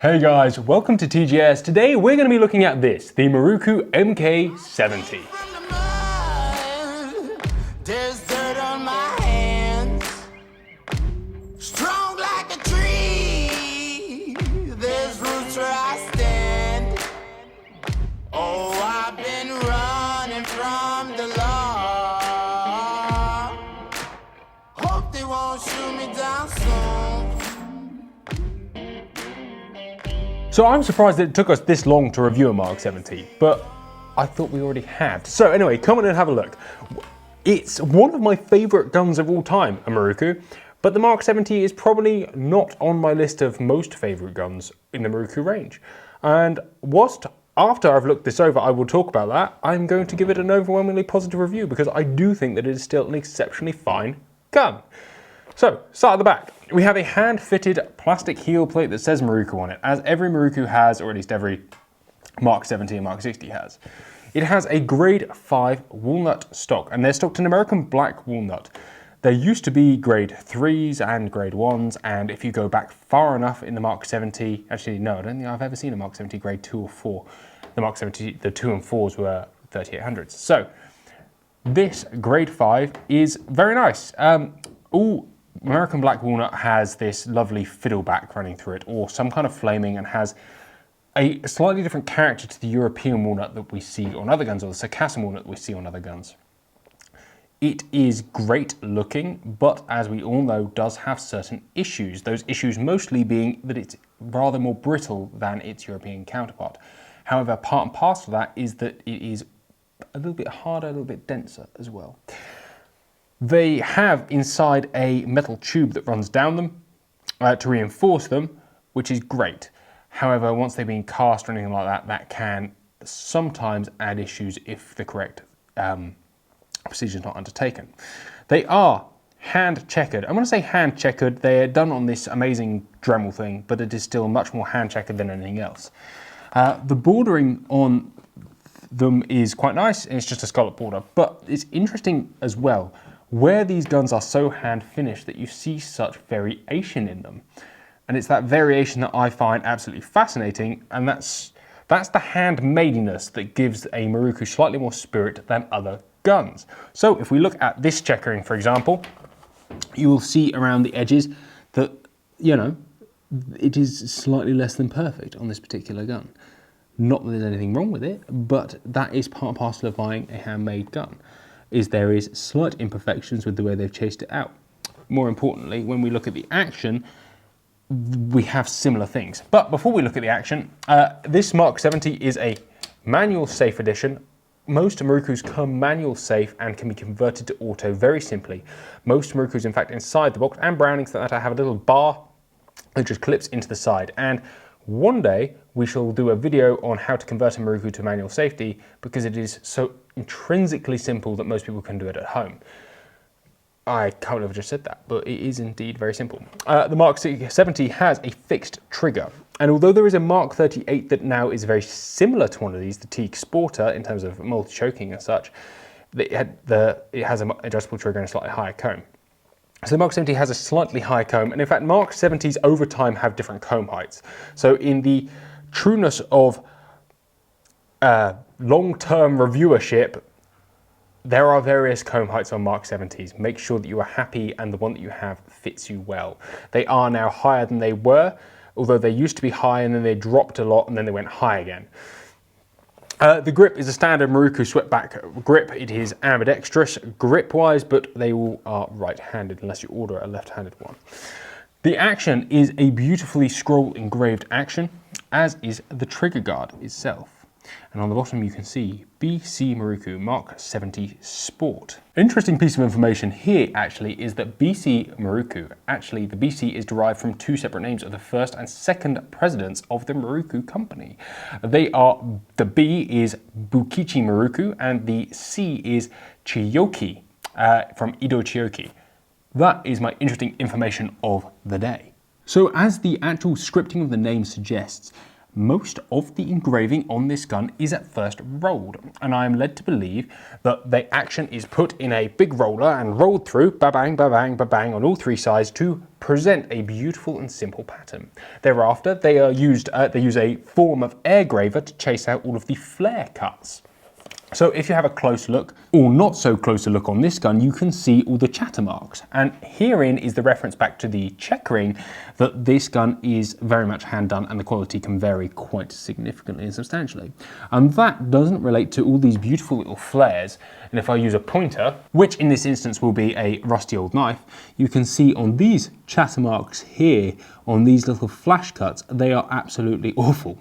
Hey guys, welcome to TGS. Today we're going to be looking at this, the Miroku MK70. There's dirt on my hands, strong like a tree. There's roots where I stand. Oh, I've been running from the law. Hope they won't shoot me down soon. So I'm surprised that it took us this long to review a Mark 70, but I thought we already had. So anyway, come on and have a look. It's one of my favorite guns of all time, a Miroku, but the Mark 70 is probably not on my list of most favorite guns in the Miroku range. And after I've looked this over, I will talk about that. I'm going to give it an overwhelmingly positive review because I do think that it is still an exceptionally fine gun. So, start at the back. We have a hand-fitted plastic heel plate that says Miroku on it, as every Miroku has, or at least every Mark 70 and Mark 60 has. It has a grade 5 walnut stock, and they're stocked in American black walnut. There used to be grade 3s and grade 1s, and if you go back far enough in the Mark 70, actually no, I don't think I've ever seen a Mark 70 grade 2 or 4. The Mark 70, the 2 and 4s were 3800s. So, this grade 5 is very nice. American black walnut has this lovely fiddleback running through it, or some kind of flaming, and has a slightly different character to the European walnut that we see on other guns, or the Circassian walnut that we see on other guns. It is great looking, but as we all know, does have certain issues. Those issues mostly being that it's rather more brittle than its European counterpart. However, part and parcel of that is that it is a little bit harder, a little bit denser as well. They have inside a metal tube that runs down them to reinforce them, which is great. However, once they've been cast or anything like that, that can sometimes add issues if the correct procedure is not undertaken. They are hand checkered. I'm going to say hand checkered. They're done on this amazing Dremel thing, but it is still much more hand checkered than anything else. The bordering on them is quite nice. It's just a scallop border, but it's interesting as well where these guns are so hand finished that you see such variation in them. And it's that variation that I find absolutely fascinating, and that's the handmadeness that gives a Miroku slightly more spirit than other guns. So if we look at this checkering, for example, you will see around the edges that, you know, it is slightly less than perfect on this particular gun. Not that there's anything wrong with it, but that is part and parcel of buying a handmade gun, is there is slight imperfections with the way they've chased it out. More importantly, when we look at the action, we have similar things. But before we look at the action, this Mark 70 is a manual safe edition. Most Mirokus come manual safe and can be converted to auto very simply. Most Mirokus, in fact, inside the box, and Brownings that have a little bar that just clips into the side. And one day we shall do a video on how to convert a Miroku to manual safety, because it is so intrinsically simple that most people can do it at home. I can't believe I just said that, but it is indeed very simple. The Mark 70 has a fixed trigger, and although there is a Mark 38 that now is very similar to one of these, the Teague Sporter, in terms of multi-choking and such, it has an adjustable trigger and a slightly higher comb. So the Mark 70 has a slightly higher comb, and in fact Mark 70s over time have different comb heights. So in the trueness of long-term reviewership, there are various comb heights on Mark 70s. Make sure that you are happy and the one that you have fits you well. They are now higher than they were, although they used to be high and then they dropped a lot and then they went high again. The grip is a standard Miroku sweatback grip. It is ambidextrous grip-wise, but they all are right-handed unless you order a left-handed one. The action is a beautifully scroll engraved action, as is the trigger guard itself. And on the bottom you can see BC Miroku Mark 70 Sport. Interesting piece of information here actually is that BC Miroku, actually the BC is derived from two separate names of the first and second presidents of the Miroku company. The B is Bukichi Miroku and the C is Chiyoki from Edo Chiyoki. That is my interesting information of the day. So as the actual scripting of the name suggests, most of the engraving on this gun is at first rolled, and I am led to believe that the action is put in a big roller and rolled through, ba-bang, ba-bang, ba-bang, on all three sides to present a beautiful and simple pattern. Thereafter, they use a form of air graver to chase out all of the flare cuts. So if you have a close look, or not so close a look on this gun, you can see all the chatter marks. And herein is the reference back to the checkering that this gun is very much hand done and the quality can vary quite significantly and substantially. And that doesn't relate to all these beautiful little flares. And if I use a pointer, which in this instance will be a rusty old knife, you can see on these chatter marks here, on these little flash cuts, they are absolutely awful.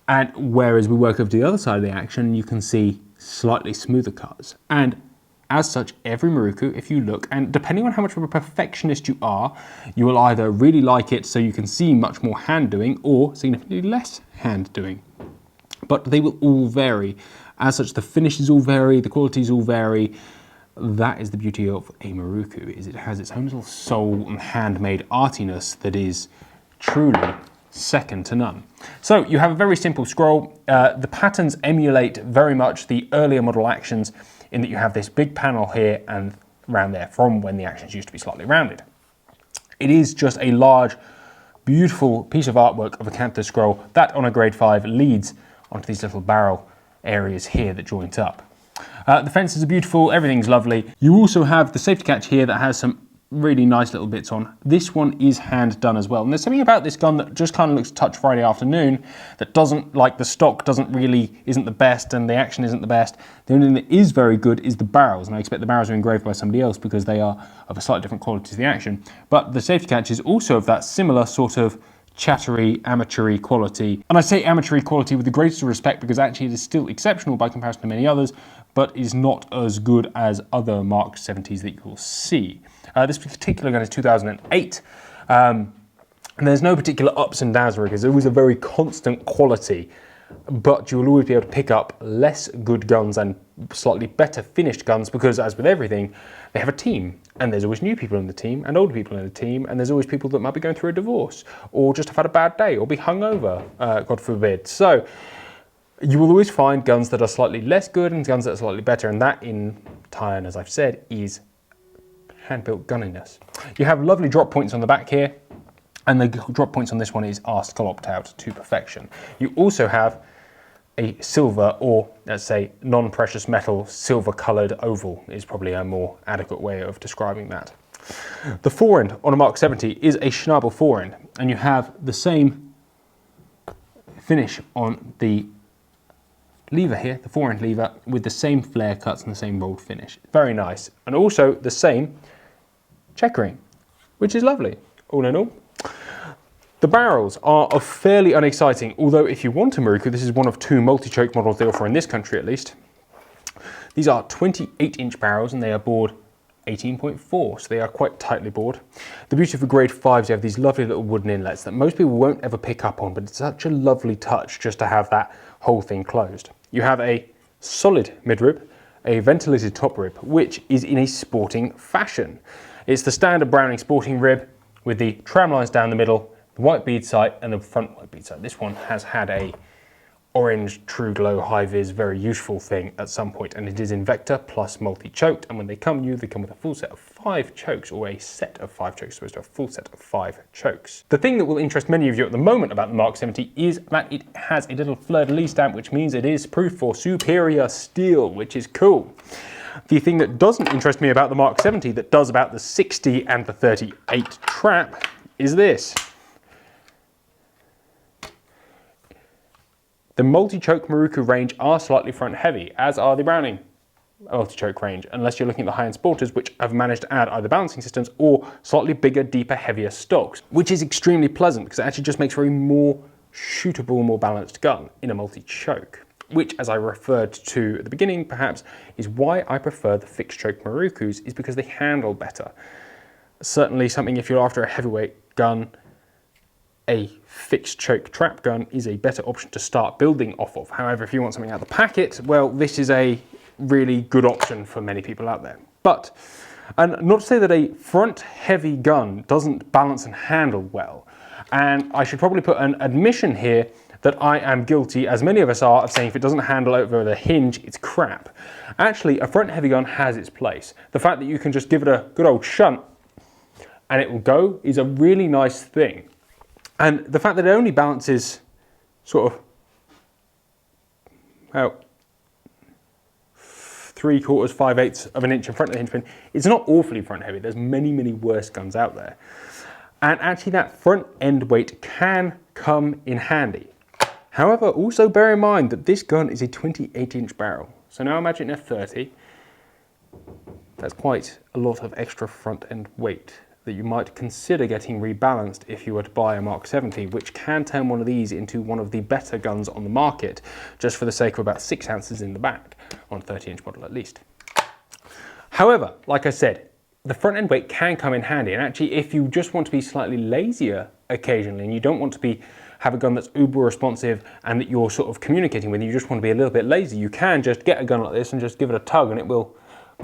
And whereas we work over to the other side of the action, you can see slightly smoother cuts. And as such, every Miroku, if you look, and depending on how much of a perfectionist you are, you will either really like it so you can see much more hand doing or significantly less hand doing. But they will all vary. As such, the finishes all vary, the qualities all vary. That is the beauty of a Miroku, is it has its own little soul and handmade artiness that is truly second to none. So you have a very simple scroll. The patterns emulate very much the earlier model actions in that you have this big panel here and around there from when the actions used to be slightly rounded. It is just a large, beautiful piece of artwork of a canther scroll that on a grade 5 leads onto these little barrel areas here that joint up. The fences are beautiful, everything's lovely. You also have the safety catch here that has some really nice little bits on. This one is hand done as well. And there's something about this gun that just kind of looks touch Friday afternoon that doesn't, like the stock isn't the best and the action isn't the best. The only thing that is very good is the barrels. And I expect the barrels are engraved by somebody else because they are of a slightly different quality to the action. But the safety catch is also of that similar sort of chattery, amateury quality. And I say amateury quality with the greatest respect because actually it is still exceptional by comparison to many others, but is not as good as other Mark 70s that you will see. This particular gun is 2008, and there's no particular ups and downs because it was a very constant quality, but you will always be able to pick up less good guns and slightly better finished guns because, as with everything, they have a team, and there's always new people in the team and older people in the team, and there's always people that might be going through a divorce or just have had a bad day or be hungover, God forbid. So you will always find guns that are slightly less good and guns that are slightly better, and that in turn, as I've said, is hand-built gunniness. You have lovely drop points on the back here, and the drop points on this one are scalloped out to perfection. You also have a silver, or let's say non-precious metal, silver-coloured oval is probably a more adequate way of describing that. The forend on a Mark 70 is a Schnabel forend, and you have the same finish on the lever here, the forend lever, with the same flare cuts and the same rolled finish. Very nice. And also the same checkering, which is lovely, all in all. The barrels are fairly unexciting, although if you want a Miroku, this is one of 2 multi-choke models they offer in this country at least. These are 28-inch barrels and they are bored 18.4, so they are quite tightly bored. The beauty of the grade 5s, you have these lovely little wooden inlets that most people won't ever pick up on, but it's such a lovely touch just to have that whole thing closed. You have a solid midrib, a ventilated top rib, which is in a sporting fashion. It's the standard Browning sporting rib with the tram lines down the middle, the white bead sight and the front white bead sight. This one has had a orange true glow high vis very useful thing at some point, and it is in vector plus multi-choked, and when they come new they come with a full set of 5 chokes, or a set of 5 chokes, supposed to have a full set of 5 chokes. The thing that will interest many of you at the moment about the Mark 70 is that it has a little fleur-de-lis stamp, which means it is proof for superior steel, which is cool. The thing that doesn't interest me about the Mark 70 that does about the 60 and the 38 trap is this. The multi-choke Miroku range are slightly front heavy, as are the Browning multi-choke range, unless you're looking at the high-end sporters, which have managed to add either balancing systems or slightly bigger, deeper, heavier stocks, which is extremely pleasant because it actually just makes for a more shootable, more balanced gun in a multi-choke, which, as I referred to at the beginning, perhaps, is why I prefer the fixed choke Mirokus, is because they handle better. Certainly something, if you're after a heavyweight gun, a fixed choke trap gun is a better option to start building off of. However, if you want something out of the packet, well, this is a really good option for many people out there. But, and not to say that a front heavy gun doesn't balance and handle well, and I should probably put an admission here that I am guilty, as many of us are, of saying if it doesn't handle over the hinge, it's crap. Actually, a front heavy gun has its place. The fact that you can just give it a good old shunt and it will go is a really nice thing. And the fact that it only balances sort of about 3/4, 5/8 of an inch in front of the hinge pin, it's not awfully front heavy. There's many, many worse guns out there. And actually that front end weight can come in handy. However, also bear in mind that this gun is a 28-inch barrel. So now imagine a 30. That's quite a lot of extra front end weight that you might consider getting rebalanced if you were to buy a Mark 70, which can turn one of these into one of the better guns on the market, just for the sake of about 6 ounces in the back, on a 30-inch model at least. However, like I said, the front end weight can come in handy, and actually if you just want to be slightly lazier occasionally, and you don't want to have a gun that's uber responsive and that you're sort of communicating with, you just want to be a little bit lazy, you can just get a gun like this and just give it a tug and it will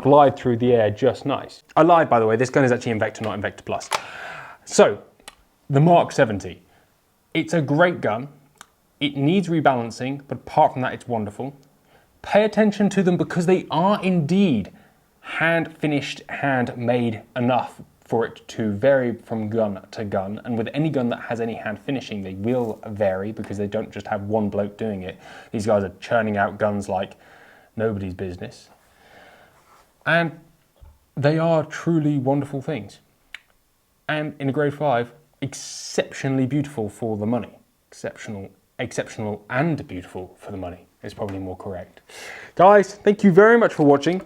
glide through the air just nice. I lied, by the way, this gun is actually in Vector, not in Vector Plus. So, the Mark 70. It's a great gun. It needs rebalancing, but apart from that, it's wonderful. Pay attention to them because they are indeed hand-finished, handmade enough for it to vary from gun to gun. And with any gun that has any hand finishing, they will vary because they don't just have one bloke doing it. These guys are churning out guns like nobody's business. And they are truly wonderful things. And in a grade 5, exceptionally beautiful for the money. Exceptional and beautiful for the money is probably more correct. Guys, thank you very much for watching.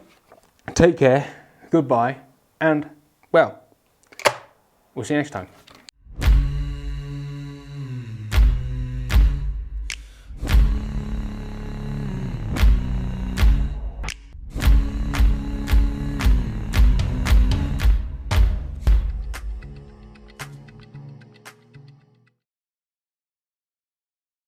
Take care, goodbye, and well, we'll see you next time.